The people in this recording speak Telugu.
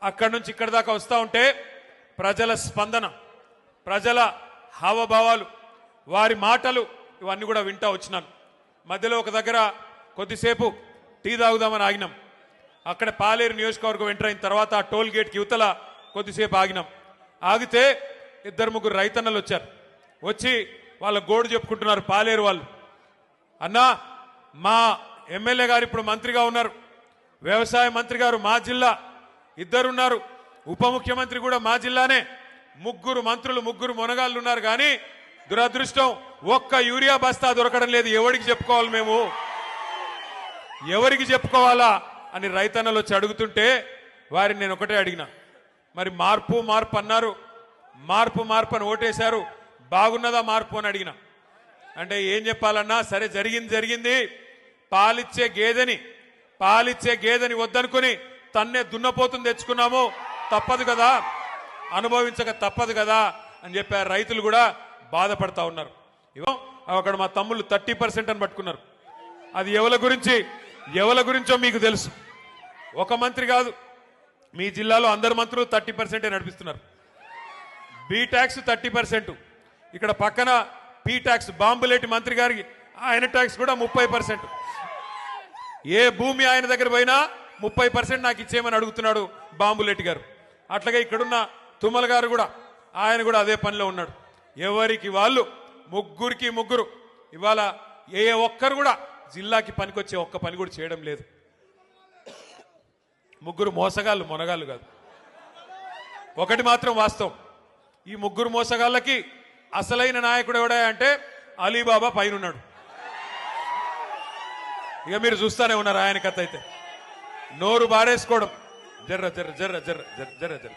అక్కడి నుంచి ఇక్కడి దాకా వస్తూ ఉంటే ప్రజల స్పందన, ప్రజల హావభావాలు, వారి మాటలు ఇవన్నీ కూడా వింటా వచ్చినాను. మధ్యలో ఒక దగ్గర కొద్దిసేపు టీ తాగుదామని ఆగినాం. అక్కడ పాలేరు నియోజకవర్గం ఎంటర్ అయిన తర్వాత ఆ టోల్ గేట్కి యువతల కొద్దిసేపు ఆగినాం. ఆగితే 2-3 రైతన్నలు వచ్చారు. వచ్చి వాళ్ళ గోడు చెప్పుకుంటున్నారు పాలేరు వాళ్ళు. అన్నా, మా ఎమ్మెల్యే గారు ఇప్పుడు మంత్రిగా ఉన్నారు, వ్యవసాయ మంత్రి గారు మా జిల్లా, ఇద్దరున్నారు, ఉప ముఖ్యమంత్రి కూడా మా జిల్లానే, 3 మంత్రులు 3 మొనగాళ్ళు ఉన్నారు. కానీ దురదృష్టం ఒక్క యూరియా బస్తా దొరకడం లేదు. ఎవరికి చెప్పుకోవాలి మేము, ఎవరికి చెప్పుకోవాలా అని రైతన్నలు వచ్చి అడుగుతుంటే వారిని నేను ఒకటే అడిగిన, మరి మార్పు మార్పు అన్నారు, మార్పు మార్పు అని ఓటేశారు, బాగున్నదా మార్పు అని అడిగిన. అంటే ఏం చెప్పాలన్నా, సరే జరిగింది జరిగింది, పాలిచ్చే గేదెని వద్దనుకుని తన్నే దున్నపోతుని తెచ్చుకున్నాము, తప్పదు కదా, అనుభవించక తప్పదు కదా అని చెప్పారు. రైతులు కూడా బాధపడతా ఉన్నారు. ఇవో అక్కడ మా తమ్ముళ్ళు 30% అని పట్టుకున్నారు. అది ఎవరి గురించో మీకు తెలుసు. ఒక మంత్రి కాదు, మీ జిల్లాలో అందరు మంత్రులు 30% నడిపిస్తున్నారు. బి ట్యాక్స్ 30%, ఇక్కడ పక్కన పి ట్యాక్స్ బాంబులేటి మంత్రి గారికి ఆయన ట్యాక్స్ కూడా 30%. ఏ భూమి ఆయన దగ్గర పోయినా 30% నాకు ఇచ్చేయమని అడుగుతున్నాడు బాంబులేటి గారు. అట్లాగే ఇక్కడున్న తుమ్మల గారు కూడా, ఆయన కూడా అదే పనిలో ఉన్నాడు. ఎవరికి వాళ్ళు 3 ఇవాళ ఏ ఒక్కరు కూడా జిల్లాకి పనికొచ్చే ఒక్క పని కూడా చేయడం లేదు. 3 మోసగాళ్ళు, మొనగాళ్ళు కాదు. ఒకటి మాత్రం వాస్తవం, ఈ 3 మోసగాళ్ళకి అసలైన నాయకుడు ఎవడా అంటే అలీబాబా పైన ఉన్నాడు. ఇక మీరు చూస్తానే ఉన్నారు ఆయన కథ. అయితే నోరు బారేసుకోవడం, జర్ర జర్ర జర్ర జర్ర జర్ర జర్ర